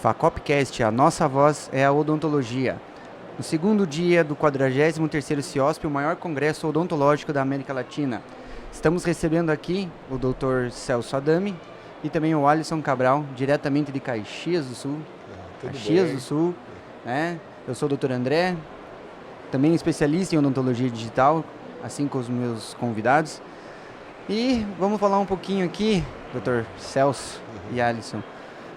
Facopcast, a nossa voz é a odontologia. No segundo dia do 43º CIOSP, o maior congresso odontológico da América Latina. Estamos recebendo aqui o Dr. Celso Adami e também o Alisson Cabral, diretamente de Caxias do Sul. Tudo Caxias bem? do Sul, né? Eu sou o Dr. André, também especialista em odontologia digital, assim como os meus convidados. E vamos falar um pouquinho aqui, Dr. Celso e Alisson,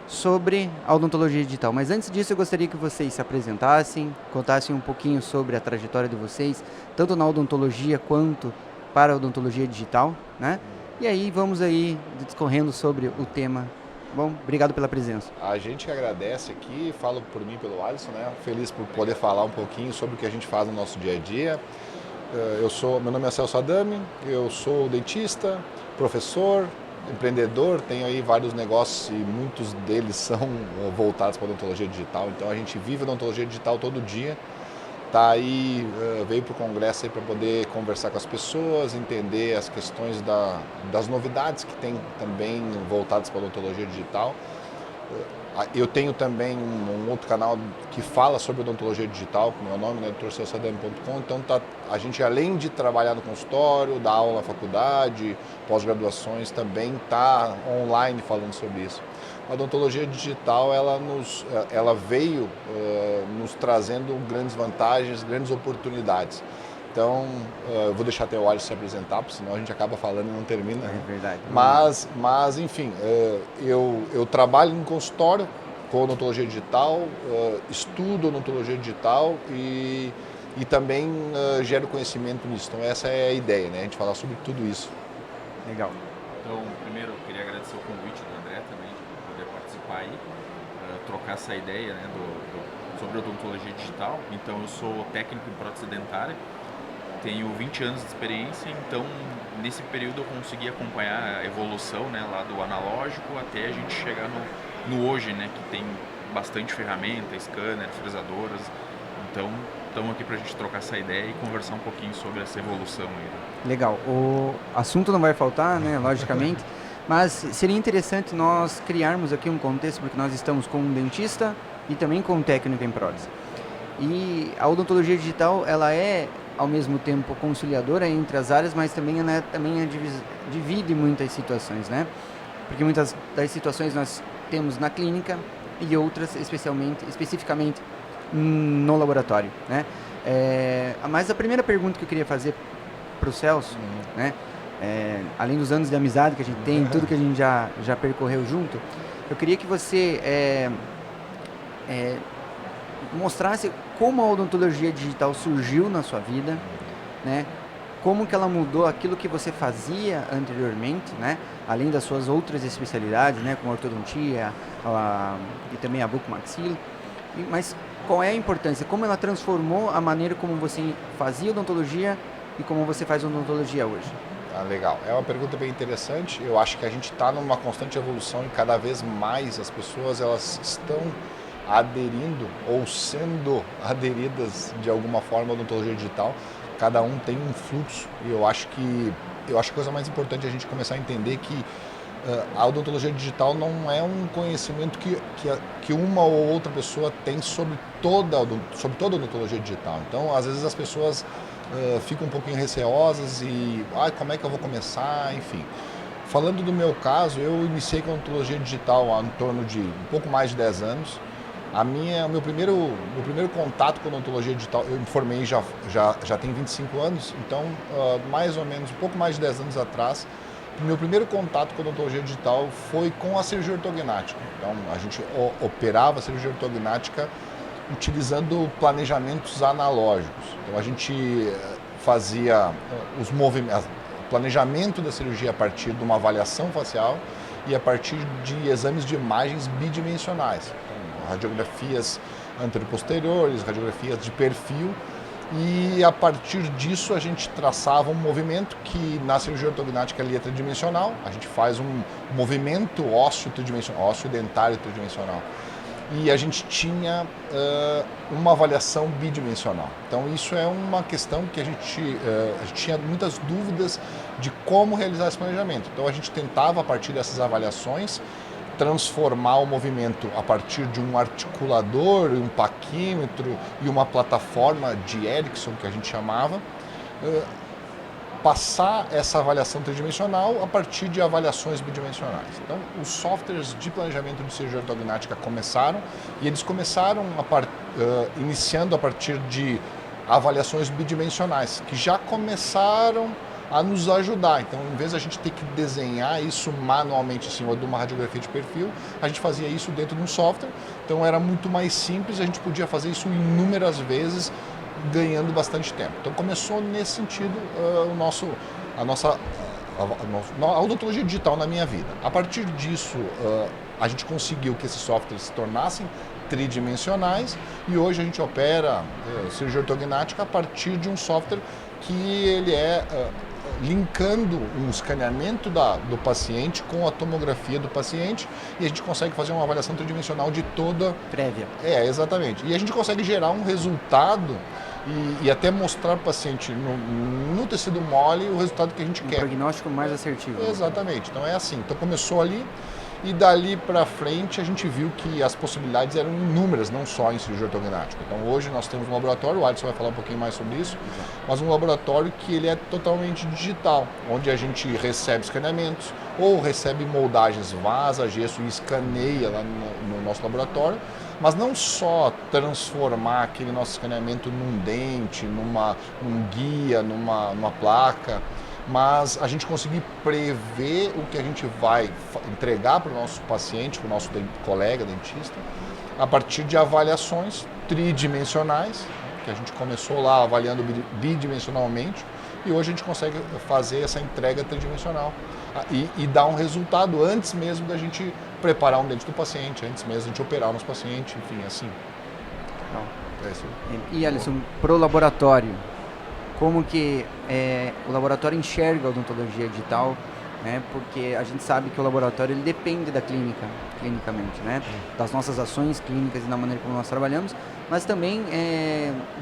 sobre a odontologia digital. Mas antes disso, eu gostaria que vocês se apresentassem, contassem um pouquinho sobre a trajetória de vocês, tanto na odontologia quanto para a odontologia digital, né? E aí vamos aí discorrendo sobre o tema. Bom, obrigado pela presença. A gente que agradece aqui, falo por mim e pelo Alisson, né? Feliz por poder falar um pouquinho sobre o que a gente faz no nosso dia a dia. Meu nome é Celso Adami, eu sou dentista, professor, empreendedor, tenho aí vários negócios e muitos deles são voltados para a odontologia digital. Então a gente vive a odontologia digital todo dia. Tá aí, veio para o congresso para poder conversar com as pessoas, entender as questões das novidades que tem também voltadas para a odontologia digital. Eu tenho também um outro canal que fala sobre odontologia digital, com o meu nome, né, drcelsadami.com. Então a gente, além de trabalhar no consultório, dar aula na faculdade, pós-graduações, também está online falando sobre isso. A odontologia digital ela veio nos trazendo grandes vantagens, grandes oportunidades. Então, eu vou deixar até o Alisson se apresentar, porque senão a gente acaba falando e não termina. É verdade. Mas enfim, eu trabalho no consultório com odontologia digital, estudo odontologia digital e também gero conhecimento nisso. Então, essa é a ideia, né? A gente falar sobre tudo isso. Legal. Então, primeiro eu queria agradecer o convite do André também, de poder participar aí, trocar essa ideia, né, sobre odontologia digital. Então, eu sou técnico em prótese dentária, tenho 20 anos de experiência, então nesse período eu consegui acompanhar a evolução, né, lá do analógico até a gente chegar no hoje, né, que tem bastante ferramenta, scanner, fresadoras. Então, estamos aqui para a gente trocar essa ideia e conversar um pouquinho sobre essa evolução aí. Legal. O assunto não vai faltar, né, logicamente, mas seria interessante nós criarmos aqui um contexto, porque nós estamos com um dentista e também com um técnico em prótese. E a odontologia digital, ela é, ao mesmo tempo, conciliadora entre as áreas, mas também ela divide muitas situações, né? Porque muitas das situações nós temos na clínica e outras especificamente no laboratório, né? Mas a primeira pergunta que eu queria fazer para o Celso, né? Além dos anos de amizade que a gente tem, tudo que a gente já percorreu junto, eu queria que você mostrasse como a odontologia digital surgiu na sua vida, né? Como que ela mudou aquilo que você fazia anteriormente, né? Além das suas outras especialidades, né? Como a ortodontia e também a bucomaxilo. Mas qual é a importância? Como ela transformou a maneira como você fazia odontologia e como você faz odontologia hoje? Legal. É uma pergunta bem interessante. Eu acho que a gente está numa constante evolução e cada vez mais as pessoas elas estão aderindo ou sendo aderidas de alguma forma à odontologia digital. Cada um tem um fluxo e eu acho que a coisa mais importante é a gente começar a entender que a odontologia digital não é um conhecimento que uma ou outra pessoa tem sobre toda a odontologia digital. Então, às vezes as pessoas ficam um pouquinho receosas e como é que eu vou começar, enfim. Falando do meu caso, eu iniciei com a odontologia digital há em torno de um pouco mais de 10 anos. O meu primeiro contato com a odontologia digital, eu me formei já tem 25 anos, então mais ou menos, um pouco mais de 10 anos atrás, o meu primeiro contato com a odontologia digital foi com a cirurgia ortognática. Então a gente operava a cirurgia ortognática utilizando planejamentos analógicos. Então a gente fazia os movimentos, planejamento da cirurgia a partir de uma avaliação facial e a partir de exames de imagens bidimensionais. Então, radiografias anteroposteriores, radiografias de perfil, e a partir disso a gente traçava um movimento que na cirurgia ortognática ele é tridimensional. A gente faz um movimento ósseo tridimensional, ósseo dentário tridimensional. E a gente tinha uma avaliação bidimensional. Então isso é uma questão que a gente tinha muitas dúvidas de como realizar esse planejamento. Então a gente tentava, a partir dessas avaliações, transformar o movimento a partir de um articulador, um paquímetro e uma plataforma de Ericsson, que a gente chamava, passar essa avaliação tridimensional a partir de avaliações bidimensionais. Então, os softwares de planejamento de cirurgia ortognática começaram, e eles começaram iniciando a partir de avaliações bidimensionais, que já começaram a nos ajudar. Então, em vez de a gente ter que desenhar isso manualmente em cima de uma radiografia de perfil, a gente fazia isso dentro de um software. Então, era muito mais simples, a gente podia fazer isso inúmeras vezes, ganhando bastante tempo. Então, começou nesse sentido a odontologia digital na minha vida. A partir disso, a gente conseguiu que esses softwares se tornassem tridimensionais, e hoje a gente opera cirurgia ortognática a partir de um software que ele linkando um escaneamento do paciente com a tomografia do paciente, e a gente consegue fazer uma avaliação tridimensional de toda... Prévia. Exatamente. E a gente consegue gerar um resultado e até mostrar para o paciente no tecido mole o resultado que a gente quer. Um prognóstico mais assertivo. Exatamente. Então é assim. Então começou ali, e dali para frente a gente viu que as possibilidades eram inúmeras, não só em cirurgia ortognática. Então hoje nós temos um laboratório, o Alisson vai falar um pouquinho mais sobre isso, mas um laboratório que ele é totalmente digital, onde a gente recebe escaneamentos ou recebe moldagens, vaza, gesso e escaneia lá no nosso laboratório, mas não só transformar aquele nosso escaneamento num dente, num guia, numa placa, mas a gente conseguir prever o que a gente vai entregar para o nosso paciente, para o nosso colega dentista, a partir de avaliações tridimensionais, que a gente começou lá avaliando bidimensionalmente, e hoje a gente consegue fazer essa entrega tridimensional e dar um resultado antes mesmo da gente preparar um dente do paciente, antes mesmo de a gente operar o nosso paciente, enfim, assim. E Alisson, pro laboratório, como que o laboratório enxerga a odontologia digital, né? Porque a gente sabe que o laboratório ele depende da clinicamente, né? Das nossas ações clínicas e da maneira como nós trabalhamos, mas também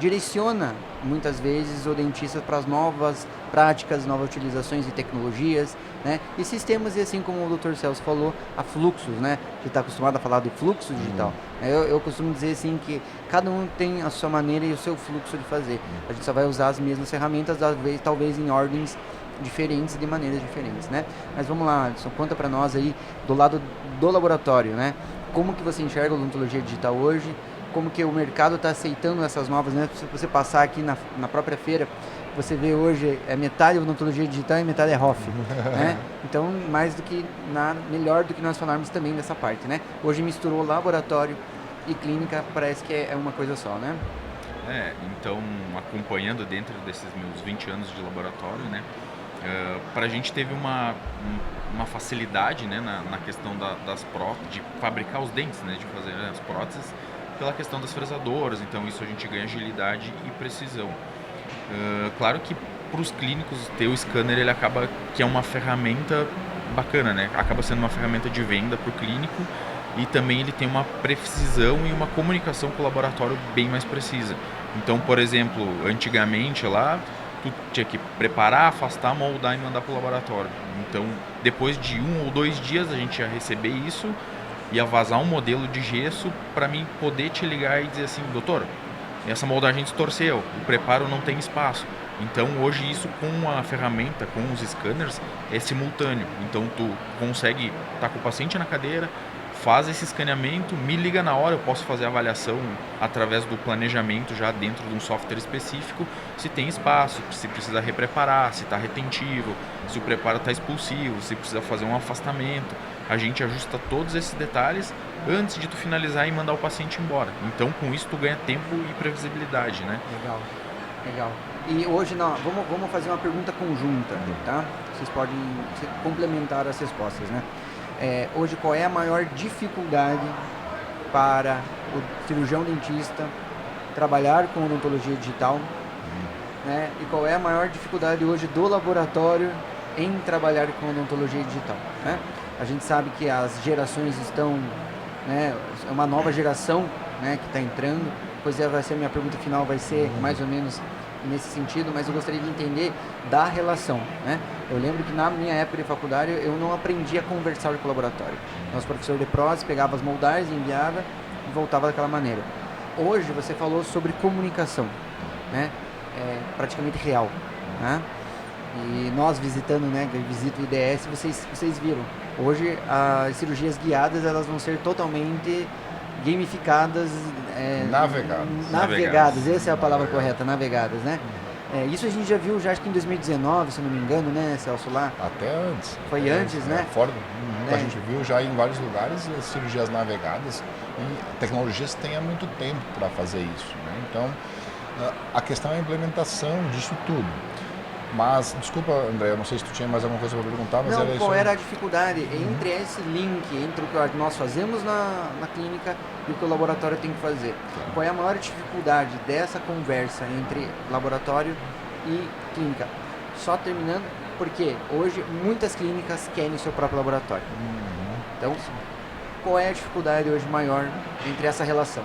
direciona muitas vezes o dentista para as novas práticas, novas utilizações de tecnologias, né? E sistemas, e assim como o Dr. Celso falou, a fluxos, né? A gente está acostumado a falar de fluxo digital. Eu costumo dizer assim que cada um tem a sua maneira e o seu fluxo de fazer. A gente só vai usar as mesmas ferramentas, talvez em ordens diferentes, de maneiras diferentes, né? Mas vamos lá, Alisson, conta para nós aí do lado do laboratório, né? Como que você enxerga a odontologia digital hoje? Como que o mercado está aceitando essas novas, né? Se você passar aqui na própria feira, você vê hoje metade odontologia digital e metade é ROF, né? Então, melhor do que nós falarmos também dessa parte, né? Hoje misturou laboratório e clínica, parece que é uma coisa só, né? Então, acompanhando dentro desses meus 20 anos de laboratório, né? Para a gente teve uma facilidade, né, na questão de fabricar os dentes, né, de fazer as próteses, pela questão das fresadoras. Então isso a gente ganha agilidade e precisão. Claro que para os clínicos ter o scanner, ele acaba que é uma ferramenta bacana, né? Acaba sendo uma ferramenta de venda para o clínico, e também ele tem uma precisão e uma comunicação com o laboratório bem mais precisa. Então, por exemplo, antigamente lá tu tinha que preparar, afastar, moldar e mandar para o laboratório. Então, depois de 1 ou 2 dias a gente ia receber isso, ia vazar um modelo de gesso para mim poder te ligar e dizer assim: doutor, essa moldagem distorceu, o preparo não tem espaço. Então hoje isso, com a ferramenta, com os scanners, é simultâneo. Então tu consegue estar com o paciente na cadeira, faz esse escaneamento, me liga na hora, eu posso fazer a avaliação através do planejamento já dentro de um software específico, se tem espaço, se precisa repreparar, se está retentivo, se o preparo está expulsivo, se precisa fazer um afastamento. A gente ajusta todos esses detalhes antes de tu finalizar e mandar o paciente embora. Então com isso tu ganha tempo e previsibilidade, né? Legal. E hoje vamos fazer uma pergunta conjunta, tá? Vocês podem complementar as respostas, né? Hoje, qual é a maior dificuldade para o cirurgião dentista trabalhar com odontologia digital, né? E qual é a maior dificuldade hoje do laboratório em trabalhar com odontologia digital, né? A gente sabe que as gerações estão, né? É uma nova geração, né, que está entrando. Pois vai ser a minha pergunta final, vai ser mais ou menos nesse sentido, mas eu gostaria de entender da relação, né? Eu lembro que na minha época de faculdade eu não aprendi a conversar com o laboratório. Nosso professor de prótese pegava as moldagens, enviava e voltava daquela maneira. Hoje você falou sobre comunicação, né? Praticamente real, né? E nós visitando, né, eu visito o IDS, vocês viram. Hoje as cirurgias guiadas elas vão ser totalmente gamificadas, navegadas, essa é a palavra correta, navegadas, né? Isso a gente já viu, já acho que em 2019, se não me engano, né, Celso, lá? Até antes. Foi antes, né? A gente viu já em vários lugares as cirurgias navegadas e tecnologias têm há muito tempo para fazer isso, né? Então, a questão é a implementação disso tudo. Mas, desculpa, André, eu não sei se tu tinha mais alguma coisa para perguntar, mas não, qual era a dificuldade entre esse link, entre o que nós fazemos na clínica e o que o laboratório tem que fazer? Claro. Qual é a maior dificuldade dessa conversa entre laboratório e clínica? Só terminando, porque hoje muitas clínicas querem o seu próprio laboratório. Então, qual é a dificuldade hoje maior entre essa relação?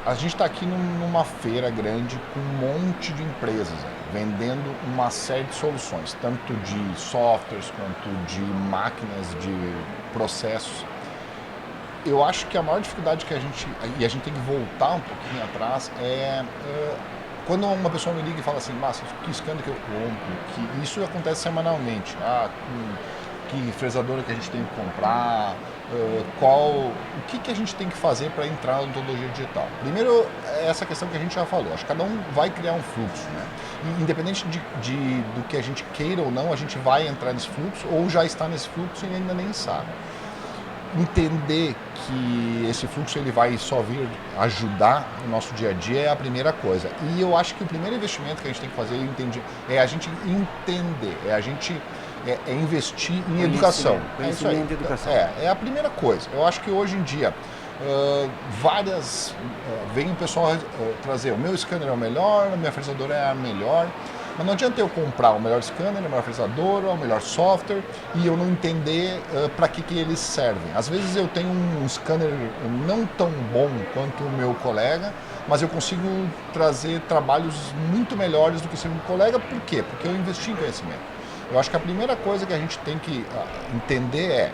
A gente está aqui numa feira grande com um monte de empresas vendendo uma série de soluções, tanto de softwares quanto de máquinas, de processos. Eu acho que a maior dificuldade que a gente tem que voltar um pouquinho atrás quando uma pessoa me liga e fala assim, mas que scanner que eu compro, que isso acontece semanalmente, que fresadora que a gente tem que comprar, o que a gente tem que fazer para entrar na odontologia digital. Primeiro, essa questão que a gente já falou, acho que cada um vai criar um fluxo, né? E, independente do que a gente queira ou não, a gente vai entrar nesse fluxo ou já está nesse fluxo e ainda nem sabe. Entender que esse fluxo ele vai só vir ajudar no nosso dia a dia é a primeira coisa. E eu acho que o primeiro investimento que a gente tem que fazer é a gente entender, é investir em educação. Conhecimento e educação. É a primeira coisa. Eu acho que hoje em dia vem o pessoal trazer o meu scanner é o melhor, a minha fresadora é a melhor, mas não adianta eu comprar o melhor scanner, a melhor fresadora, o melhor software e eu não entender para que eles servem. Às vezes eu tenho um scanner não tão bom quanto o meu colega, mas eu consigo trazer trabalhos muito melhores do que o seu colega. Por quê? Porque eu investi em conhecimento. Eu acho que a primeira coisa que a gente tem que entender é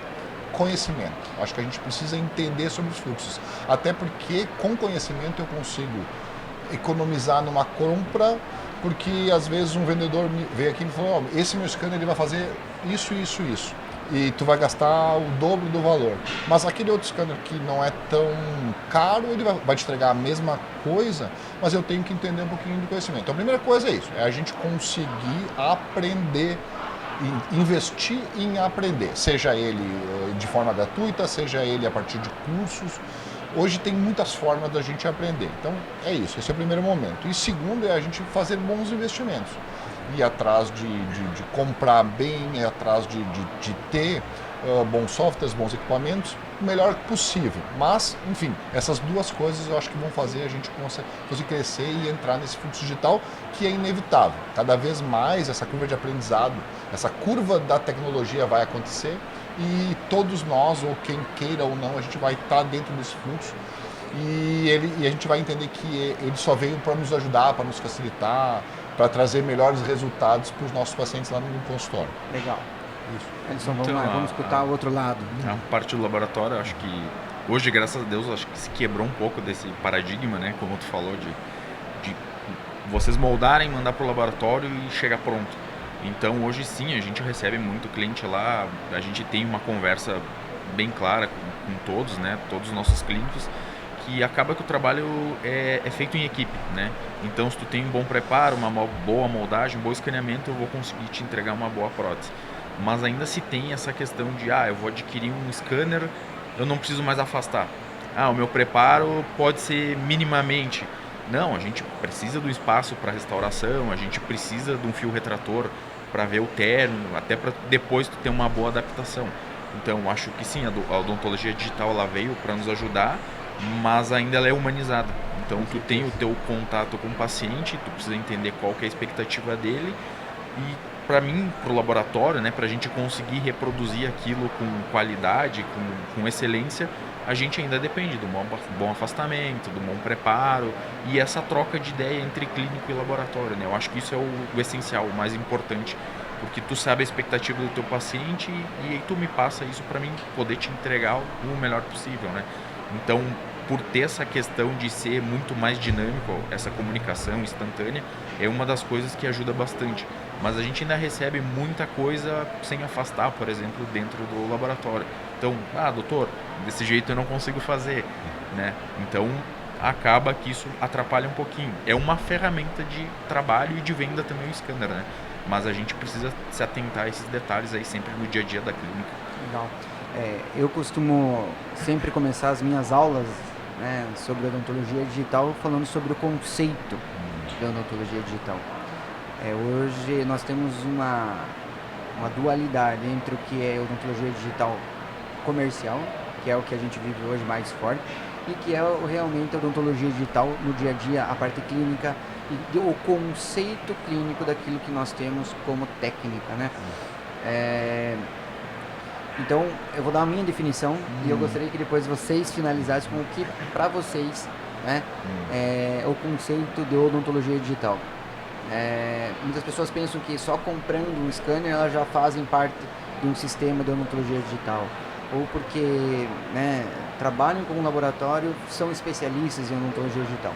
conhecimento. Eu acho que a gente precisa entender sobre os fluxos. Até porque com conhecimento eu consigo economizar numa compra, porque às vezes um vendedor veio aqui e falou, esse meu scanner ele vai fazer isso, isso, isso. E tu vai gastar o dobro do valor. Mas aquele outro scanner que não é tão caro, ele vai te entregar a mesma coisa, mas eu tenho que entender um pouquinho do conhecimento. Então a primeira coisa é isso, é a gente conseguir aprender, investir em aprender, seja ele de forma gratuita, seja ele a partir de cursos. Hoje tem muitas formas da gente aprender. Então é isso, esse é o primeiro momento. E segundo é a gente fazer bons investimentos. Ir atrás de comprar bem, ir atrás de ter bons softwares, bons equipamentos, o melhor possível. Mas, enfim, essas duas coisas eu acho que vão fazer a gente conseguir crescer e entrar nesse fluxo digital que é inevitável. Cada vez mais essa curva de aprendizado, essa curva da tecnologia vai acontecer e todos nós, ou quem queira ou não, a gente vai estar dentro desse fluxo e a gente vai entender que ele só veio para nos ajudar, para nos facilitar, para trazer melhores resultados para os nossos pacientes lá no consultório. Legal. Isso. Edson, vamos lá, vamos escutar o outro lado. A parte do laboratório, acho que hoje, graças a Deus, acho que se quebrou um pouco desse paradigma, né? Como tu falou, de vocês moldarem, mandar para o laboratório e chegar pronto. Então, hoje sim, a gente recebe muito cliente lá, a gente tem uma conversa bem clara com todos, né? Todos os nossos clínicos, que acaba que o trabalho é feito em equipe, né? Então, se tu tem um bom preparo, uma boa moldagem, um bom escaneamento, eu vou conseguir te entregar uma boa prótese. Mas ainda se tem essa questão de, eu vou adquirir um scanner, eu não preciso mais afastar. O meu preparo pode ser minimamente. Não, a gente precisa do espaço para restauração, a gente precisa de um fio retrator para ver o terno, até para depois tu ter uma boa adaptação. Então, acho que sim, a odontologia digital ela veio para nos ajudar, mas ainda ela é humanizada. Então, tu tem o teu contato com o paciente, tu precisa entender qual que é a expectativa dele e para mim, para o laboratório, né, para a gente conseguir reproduzir aquilo com qualidade, com excelência, a gente ainda depende do bom afastamento, do bom preparo e essa troca de ideia entre clínico e laboratório, né? Eu acho que isso é o essencial, o mais importante, porque tu sabe a expectativa do teu paciente e aí tu me passa isso para mim poder te entregar o melhor possível, né? Então, por ter essa questão de ser muito mais dinâmico, essa comunicação instantânea, é uma das coisas que ajuda bastante. Mas a gente ainda recebe muita coisa sem afastar, por exemplo, dentro do laboratório. Então, doutor, desse jeito eu não consigo fazer, né? Então, acaba que isso atrapalha um pouquinho. É uma ferramenta de trabalho e de venda também o scanner, né? Mas a gente precisa se atentar a esses detalhes aí sempre no dia a dia da clínica. Legal. Eu costumo sempre começar as minhas aulas, né, sobre odontologia digital falando sobre o conceito da odontologia digital. Hoje nós temos uma dualidade entre o que é odontologia digital comercial, que é o que a gente vive hoje mais forte, e que é realmente a odontologia digital no dia a dia, a parte clínica e o conceito clínico daquilo que nós temos como técnica, né? Então, eu vou dar a minha definição e eu gostaria que depois vocês finalizassem com o que, para vocês, né, é o conceito de odontologia digital. Muitas pessoas pensam que só comprando um scanner elas já fazem parte de um sistema de odontologia digital. Ou porque, né, trabalham com um laboratório, são especialistas em odontologia digital.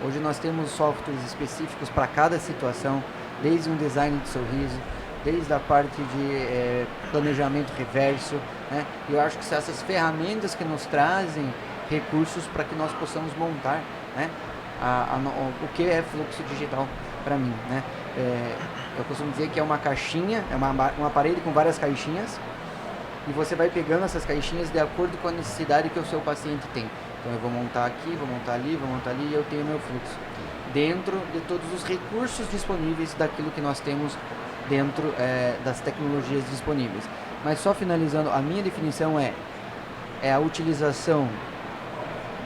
Hoje nós temos softwares específicos para cada situação, desde um design de sorriso, desde a parte de planejamento reverso, né? E eu acho que são essas ferramentas que nos trazem recursos para que nós possamos montar, né, o que é fluxo digital para mim, né? Eu costumo dizer que é uma caixinha, um aparelho com várias caixinhas, e você vai pegando essas caixinhas de acordo com a necessidade que o seu paciente tem. Então eu vou montar aqui, vou montar ali, e eu tenho meu fluxo dentro de todos os recursos disponíveis daquilo que nós temos dentro das tecnologias disponíveis. Mas só finalizando, a minha definição é a utilização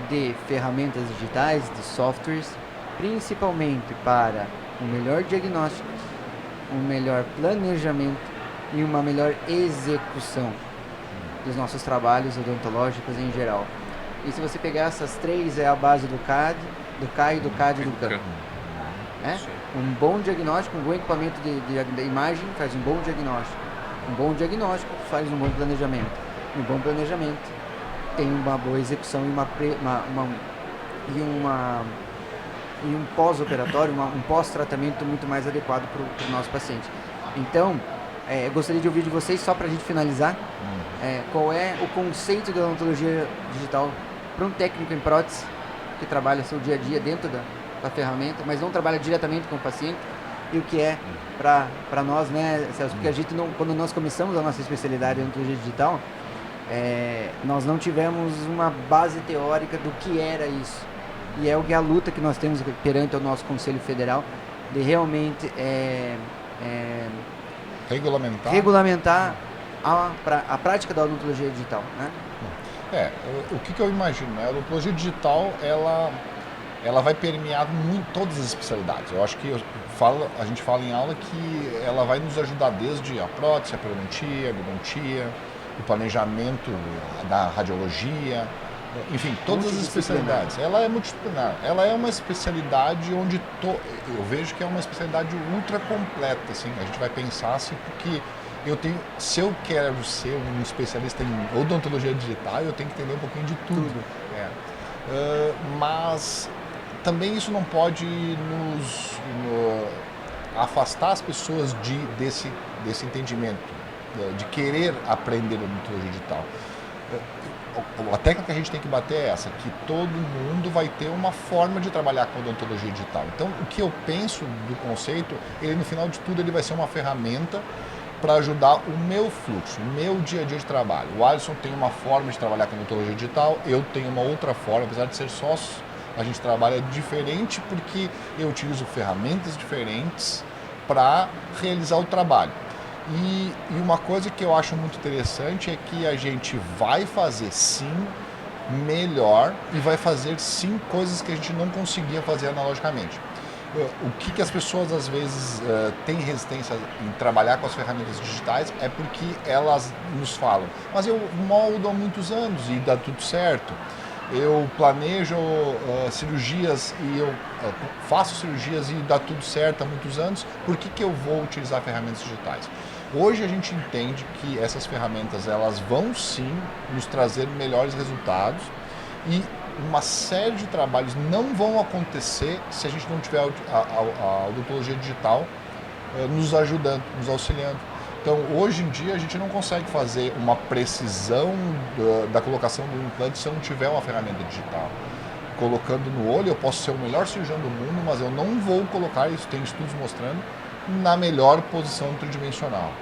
de ferramentas digitais, de softwares, principalmente para um melhor diagnóstico, um melhor planejamento e uma melhor execução dos nossos trabalhos odontológicos em geral. E se você pegar essas três, é a base do CAD, do CAI, do CAD e do CAM. Um bom diagnóstico, um bom equipamento de imagem faz um bom diagnóstico. Um bom diagnóstico faz um bom planejamento. Um bom planejamento tem uma boa execução e um pós-operatório, um pós-tratamento muito mais adequado para o nosso paciente. Então, eu gostaria de ouvir de vocês, só para a gente finalizar, qual é o conceito da odontologia digital para um técnico em prótese que trabalha seu dia a dia dentro da ferramenta, mas não trabalha diretamente com o paciente, e o que é para nós, né, Celso? Porque a gente quando nós começamos a nossa especialidade em odontologia digital, nós não tivemos uma base teórica do que era isso. E é o que a luta que nós temos perante o nosso Conselho Federal de realmente regulamentar a prática da odontologia digital, né? O que eu imagino, né? A odontologia digital, ela vai permear todas as especialidades. Eu acho que a gente fala em aula que ela vai nos ajudar desde a prótese, a periodontia, a endodontia, o planejamento da radiologia, enfim, todas as especialidades. Ela é multidisciplinar. Ela é uma especialidade onde eu vejo que é uma especialidade ultra completa, assim. A gente vai pensar assim, porque se eu quero ser um especialista em odontologia digital, eu tenho que entender um pouquinho de tudo. Mas também isso não pode afastar as pessoas desse entendimento, de querer aprender odontologia digital. A técnica que a gente tem que bater é essa, que todo mundo vai ter uma forma de trabalhar com odontologia digital. Então, o que eu penso do conceito, ele no final de tudo ele vai ser uma ferramenta para ajudar o meu fluxo, o meu dia a dia de trabalho. O Alisson tem uma forma de trabalhar com odontologia digital, eu tenho uma outra forma, apesar de ser sócios, a gente trabalha diferente porque eu utilizo ferramentas diferentes para realizar o trabalho. E uma coisa que eu acho muito interessante é que a gente vai fazer sim melhor e vai fazer sim coisas que a gente não conseguia fazer analogicamente. O que as pessoas às vezes têm resistência em trabalhar com as ferramentas digitais é porque elas nos falam, mas eu moldo há muitos anos e dá tudo certo. Eu planejo cirurgias e eu faço cirurgias e dá tudo certo há muitos anos, por que eu vou utilizar ferramentas digitais? Hoje a gente entende que essas ferramentas elas vão sim nos trazer melhores resultados e uma série de trabalhos não vão acontecer se a gente não tiver a odontologia digital nos ajudando, nos auxiliando. Então, hoje em dia, a gente não consegue fazer uma precisão da colocação do implante se eu não tiver uma ferramenta digital. Colocando no olho, eu posso ser o melhor cirurgião do mundo, mas eu não vou colocar, isso tem estudos mostrando, na melhor posição tridimensional.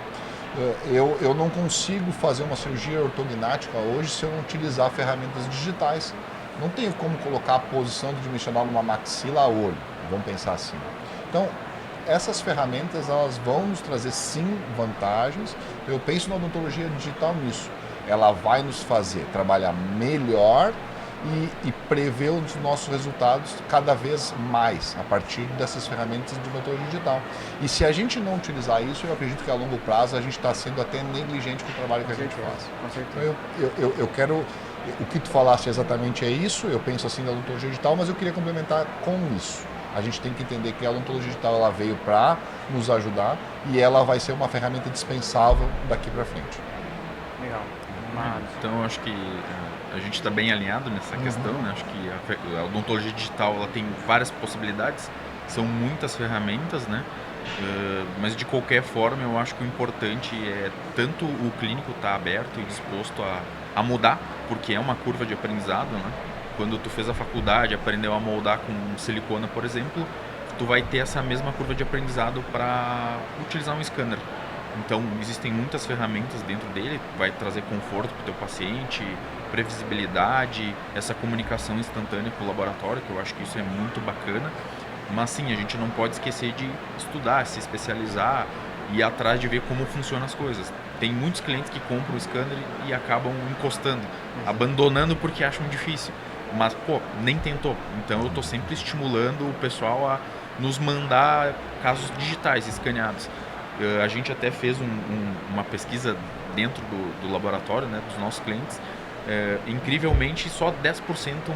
Eu não consigo fazer uma cirurgia ortognática hoje se eu não utilizar ferramentas digitais. Não tenho como colocar a posição tridimensional numa maxila a olho, vamos pensar assim. Então, essas ferramentas elas vão nos trazer sim vantagens. Eu penso na odontologia digital nisso. Ela vai nos fazer trabalhar melhor e prever os nossos resultados cada vez mais a partir dessas ferramentas de odontologia digital. E se a gente não utilizar isso, eu acredito que a longo prazo a gente está sendo até negligente com o trabalho que a gente faz. Com certeza. Então eu quero... O que tu falaste exatamente é isso, eu penso assim na odontologia digital, mas eu queria complementar com isso. A gente tem que entender que a odontologia digital ela veio para nos ajudar e ela vai ser uma ferramenta dispensável daqui para frente. Legal. Então, eu acho que a gente está bem alinhado nessa questão, né? Acho que a odontologia digital ela tem várias possibilidades, são muitas ferramentas, né? Mas de qualquer forma, eu acho que o importante é tanto o clínico estar aberto e disposto a mudar, porque é uma curva de aprendizado, né? Quando tu fez a faculdade, aprendeu a moldar com silicona, por exemplo, tu vai ter essa mesma curva de aprendizado para utilizar um scanner. Então, existem muitas ferramentas dentro dele, vai trazer conforto para o teu paciente, previsibilidade, essa comunicação instantânea com o laboratório, que eu acho que isso é muito bacana. Mas sim, a gente não pode esquecer de estudar, se especializar e ir atrás de ver como funcionam as coisas. Tem muitos clientes que compram o scanner e acabam encostando, abandonando porque acham difícil. Mas, nem tentou. Então, eu estou sempre estimulando o pessoal a nos mandar casos digitais escaneados. A gente até fez uma pesquisa dentro do laboratório, né, dos nossos clientes. Incrivelmente, só 10%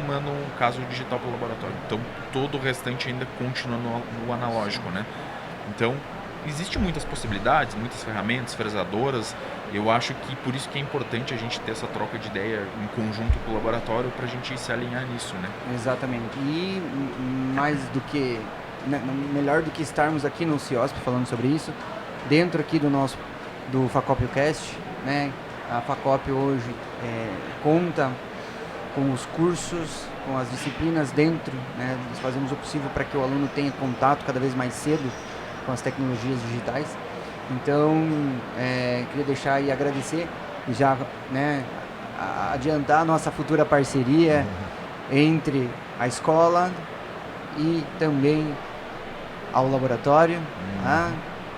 mandam um caso digital para o laboratório. Então, todo o restante ainda continua no analógico, né? Então, existem muitas possibilidades, muitas ferramentas, fresadoras. Eu acho que por isso que é importante a gente ter essa troca de ideia em conjunto com o laboratório para a gente se alinhar nisso, né? Exatamente. E mais do que, melhor do que estarmos aqui no CIOSP falando sobre isso, dentro aqui do FACOPcast, né? A FACOP hoje conta com os cursos, com as disciplinas dentro, né? Nós fazemos o possível para que o aluno tenha contato cada vez mais cedo com as tecnologias digitais. Então, queria deixar e agradecer e já, né, adiantar a nossa futura parceria entre a escola e também ao laboratório. Tá?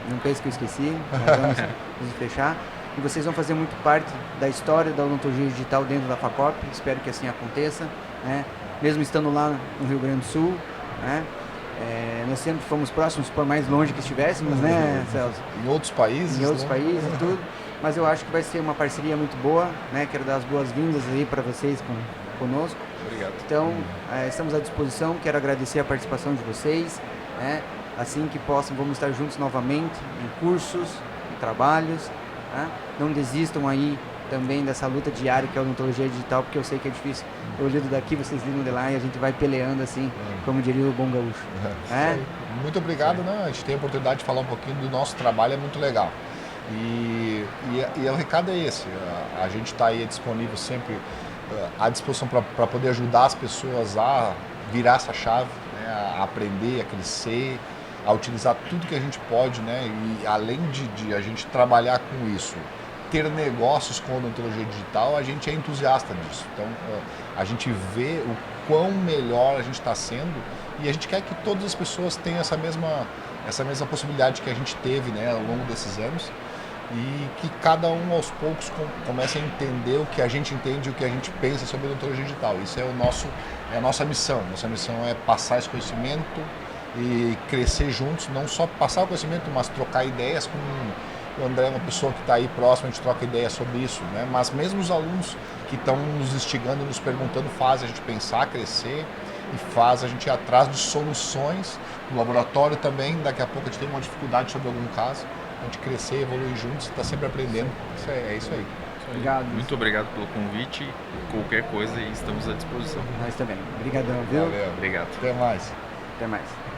Não pense que eu esqueci, nós vamos fechar. E vocês vão fazer muito parte da história da odontologia digital dentro da FACOP. Espero que assim aconteça, né? Mesmo estando lá no Rio Grande do Sul, né? Nós sempre fomos próximos, por mais longe que estivéssemos, né, Celso? Em outros países, Em outros países e tudo. Mas eu acho que vai ser uma parceria muito boa, né? Quero dar as boas-vindas aí para vocês conosco. Obrigado. Então, estamos à disposição. Quero agradecer a participação de vocês, né? Assim que possam, vamos estar juntos novamente em cursos, em trabalhos. Né? Não desistam aí também dessa luta diária que é a odontologia digital, porque eu sei que é difícil. Eu lido daqui, vocês lidam de lá e a gente vai peleando assim, como diria o bom gaúcho. Muito obrigado, né? A gente tem a oportunidade de falar um pouquinho do nosso trabalho, é muito legal. E o recado é esse, a gente está aí disponível sempre à disposição para poder ajudar as pessoas a virar essa chave, né? A aprender, a crescer, a utilizar tudo que a gente pode, né? E além de a gente trabalhar com isso, ter negócios com odontologia digital, a gente é entusiasta disso. Então, a gente vê o quão melhor a gente está sendo e a gente quer que todas as pessoas tenham essa mesma possibilidade que a gente teve, né, ao longo desses anos e que cada um aos poucos comece a entender o que a gente entende e o que a gente pensa sobre odontologia digital. Isso é a nossa missão. Nossa missão é passar esse conhecimento e crescer juntos, não só passar o conhecimento, mas trocar ideias com o André, uma pessoa que está aí próxima, a gente troca ideias sobre isso, né? Mas mesmo os alunos que estão nos instigando e nos perguntando faz a gente pensar, crescer e faz a gente ir atrás de soluções no laboratório também. Daqui a pouco a gente tem uma dificuldade sobre algum caso, a gente crescer, evoluir juntos, está sempre aprendendo. É isso aí. Obrigado. Muito obrigado pelo convite. Qualquer coisa, estamos à disposição. Nós também. Obrigadão, viu? Valeu. Obrigado. Até mais. Até mais.